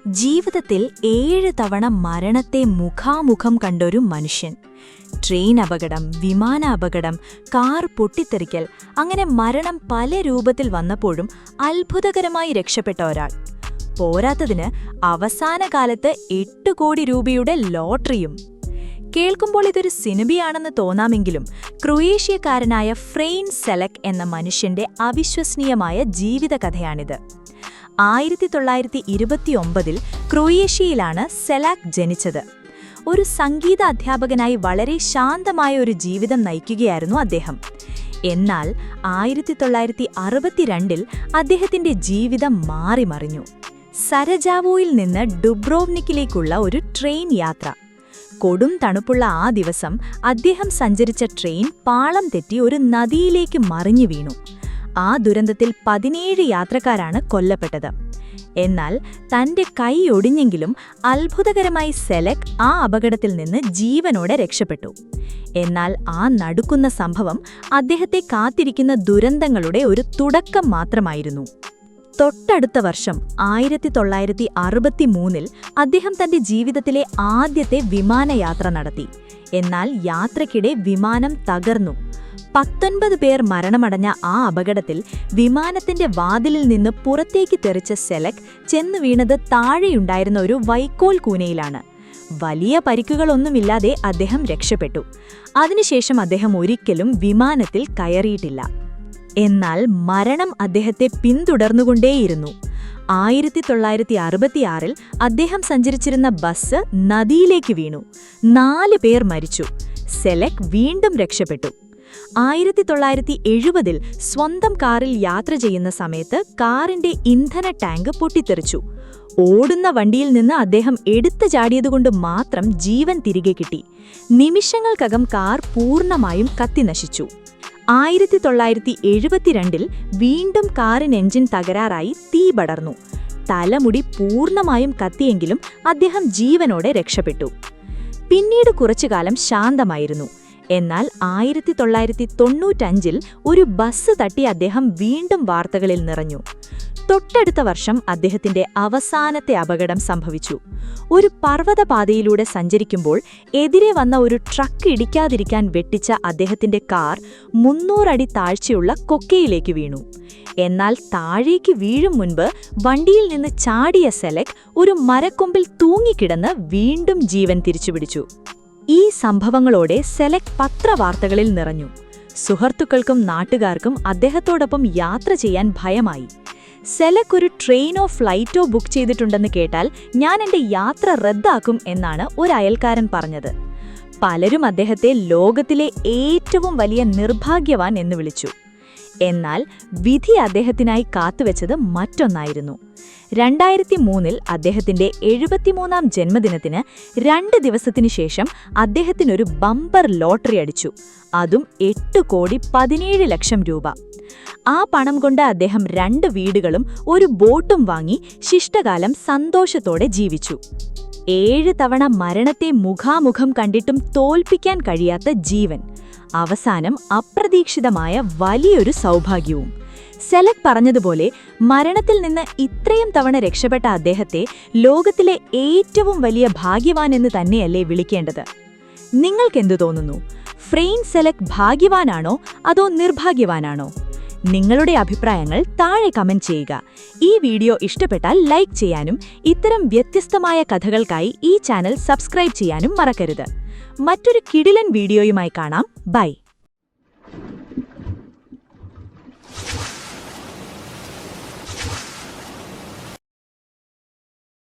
ജീവിതത്തിൽ 7 തവണ മരണത്തെ മുഖാമുഖം കണ്ടൊരു മനുഷ്യൻ. ട്രെയിൻ അപകടം, വിമാന അപകടം, കാർ പൊട്ടിത്തെറിക്കൽ, അങ്ങനെ മരണം പല രൂപത്തിൽ വന്നപ്പോഴും അത്ഭുതകരമായി രക്ഷപ്പെട്ട ഒരാൾ. പോരാത്തതിന് അവസാന കാലത്ത് 8 കോടി രൂപയുടെ ലോട്ടറിയും. കേൾക്കുമ്പോൾ ഇതൊരു സിനിമയാണെന്ന് തോന്നാമെങ്കിലും ക്രൊയേഷ്യക്കാരനായ ഫ്രെയിൻ സെലക് എന്ന മനുഷ്യന്റെ അവിശ്വസനീയമായ ജീവിതകഥയാണിത്. 1929 ക്രൊയേഷ്യയിലാണ് സെലാക് ജനിച്ചത്. ഒരു സംഗീത അധ്യാപകനായി വളരെ ശാന്തമായ ഒരു ജീവിതം നയിക്കുകയായിരുന്നു അദ്ദേഹം. എന്നാൽ 1962 അദ്ദേഹത്തിന്റെ ജീവിതം മാറിമറിഞ്ഞു. സരജാവോയിൽ നിന്ന് ഡുബ്രോവ്നിക്കിലേക്കുള്ള ഒരു ട്രെയിൻ യാത്ര. കൊടും തണുപ്പുള്ള ആ ദിവസം അദ്ദേഹം സഞ്ചരിച്ച ട്രെയിൻ പാളം തെറ്റി ഒരു നദിയിലേക്ക് മറിഞ്ഞു വീണു. ആ ദുരന്തത്തിൽ 17 യാത്രക്കാരാണ് കൊല്ലപ്പെട്ടത്. എന്നാൽ തന്റെ കൈ ഒടിഞ്ഞെങ്കിലും അത്ഭുതകരമായി സെലക് ആ അപകടത്തിൽ നിന്ന് ജീവനോടെ രക്ഷപ്പെട്ടു. എന്നാൽ ആ നടുക്കുന്ന സംഭവം അദ്ദേഹത്തെ കാത്തിരിക്കുന്ന ദുരന്തങ്ങളുടെ ഒരു തുടക്കം മാത്രമായിരുന്നു. തൊട്ടടുത്ത വർഷം 1963 അദ്ദേഹം തന്റെ ജീവിതത്തിലെ ആദ്യത്തെ വിമാനയാത്ര നടത്തി. എന്നാൽ യാത്രയ്ക്കിടെ വിമാനം തകർന്നു. 19 പേർ മരണമടഞ്ഞ ആ അപകടത്തിൽ വിമാനത്തിന്റെ വാതിലിൽ നിന്ന് പുറത്തേക്ക് തെറിച്ച സെലക് ചെന്നു വീണത് താഴെയുണ്ടായിരുന്ന ഒരു വൈക്കോൽ കൂനയിലാണ്. വലിയ പരിക്കുകളൊന്നുമില്ലാതെ അദ്ദേഹം രക്ഷപ്പെട്ടു. അതിനുശേഷം അദ്ദേഹം ഒരിക്കലും വിമാനത്തിൽ കയറിയിട്ടില്ല. എന്നാൽ മരണം അദ്ദേഹത്തെ പിന്തുടർന്നുകൊണ്ടേയിരുന്നു. 1966 അദ്ദേഹം സഞ്ചരിച്ചിരുന്ന ബസ് നദിയിലേക്ക് വീണു. 4 പേർ മരിച്ചു. സെലക് വീണ്ടും രക്ഷപ്പെട്ടു. 1970 സ്വന്തം കാറിൽ യാത്ര ചെയ്യുന്ന സമയത്ത് കാറിന്റെ ഇന്ധന ടാങ്ക് പൊട്ടിത്തെറിച്ചു. ഓടുന്ന വണ്ടിയിൽ നിന്ന് അദ്ദേഹം എടുത്തു ചാടിയതുകൊണ്ട് മാത്രം ജീവൻ തിരികെ കിട്ടി. നിമിഷങ്ങൾക്കകം കാർ പൂർണ്ണമായും കത്തിനശിച്ചു. 1972 വീണ്ടും കാറിന് എഞ്ചിൻ തകരാറായി തീ പടർന്നു. തലമുടി പൂർണ്ണമായും കത്തിയെങ്കിലും അദ്ദേഹം ജീവനോടെ രക്ഷപ്പെട്ടു. പിന്നീട് കുറച്ചുകാലം ശാന്തമായിരുന്നു. എന്നാൽ 1995 ഒരു ബസ് തട്ടി അദ്ദേഹം വീണ്ടും വാർത്തകളിൽ നിറഞ്ഞു. തൊട്ടടുത്ത വർഷം അദ്ദേഹത്തിന്റെ അവസാനത്തെ അപകടം സംഭവിച്ചു. ഒരു പർവ്വതപാതയിലൂടെ സഞ്ചരിക്കുമ്പോൾ എതിരെ വന്ന ഒരു ട്രക്ക് ഇടിക്കാതിരിക്കാൻ വെട്ടിച്ച അദ്ദേഹത്തിന്റെ കാർ 300 അടി താഴ്ചയുള്ള കൊക്കയിലേക്ക് വീണു. എന്നാൽ താഴേക്ക് വീഴും മുൻപ് വണ്ടിയിൽ നിന്ന് ചാടിയ സെലക് ഒരു മരക്കൊമ്പിൽ തൂങ്ങിക്കിടന്ന് വീണ്ടും ജീവൻ തിരിച്ചുപിടിച്ചു. ഈ സംഭവങ്ങളോടെ സെലക് പത്രവാർത്തകളിൽ നിറഞ്ഞു. സുഹൃത്തുക്കൾക്കും നാട്ടുകാർക്കും അദ്ദേഹത്തോടൊപ്പം യാത്ര ചെയ്യാൻ ഭയമായി. സെലക് ഒരു ട്രെയിനോ ഫ്ലൈറ്റോ ബുക്ക് ചെയ്തിട്ടുണ്ടെന്ന് കേട്ടാൽ ഞാൻ എന്റെ യാത്ര റദ്ദാക്കും എന്നാണ് ഒരു അയൽക്കാരൻ പറഞ്ഞത്. പലരും അദ്ദേഹത്തെ ലോകത്തിലെ ഏറ്റവും വലിയ നിർഭാഗ്യവാൻ എന്ന് വിളിച്ചു. എന്നാൽ വിധി അദ്ദേഹത്തിനായി കാത്തുവെച്ചത് മറ്റൊന്നായിരുന്നു. 2003 അദ്ദേഹത്തിന്റെ 73ാം ജന്മദിനത്തിന് 2 ദിവസത്തിനു ശേഷം അദ്ദേഹത്തിനൊരു ബമ്പർ ലോട്ടറി അടിച്ചു. അതും 8 കോടി 17 ലക്ഷം രൂപ. ആ പണം കൊണ്ട് അദ്ദേഹം 2 വീടുകളും ഒരു ബോട്ടും വാങ്ങി ശിഷ്ടകാലം സന്തോഷത്തോടെ ജീവിച്ചു. 7 തവണ മരണത്തെ മുഖാമുഖം കണ്ടിട്ടും തോൽപ്പിക്കാൻ കഴിയാത്ത ജീവൻ. അവസാനം അപ്രതീക്ഷിതമായ വലിയൊരു സൗഭാഗ്യവും. സെലക് പറഞ്ഞതുപോലെ മരണത്തിൽ നിന്ന് ഇത്രയും തവണ രക്ഷപ്പെട്ട അദ്ദേഹത്തെ ലോകത്തിലെ ഏറ്റവും വലിയ ഭാഗ്യവാനെന്ന് തന്നെയല്ലേ വിളിക്കേണ്ടത്? നിങ്ങൾക്കെന്തു തോന്നുന്നു? ഫ്രെയിൻ സെലക് ഭാഗ്യവാനാണോ അതോ നിർഭാഗ്യവാനാണോ? നിങ്ങളുടെ അഭിപ്രായങ്ങൾ താഴെ കമന്റ് ചെയ്യുക. ഈ വീഡിയോ ഇഷ്ടപ്പെട്ടാൽ ലൈക്ക് ചെയ്യാനും ഇത്തരം വ്യത്യസ്തമായ കഥകൾക്കായി ഈ ചാനൽ സബ്സ്ക്രൈബ് ചെയ്യാനും മറക്കരുത്. മറ്റൊരു കിടിലൻ വീഡിയോയുമായി കാണാം. ബൈ.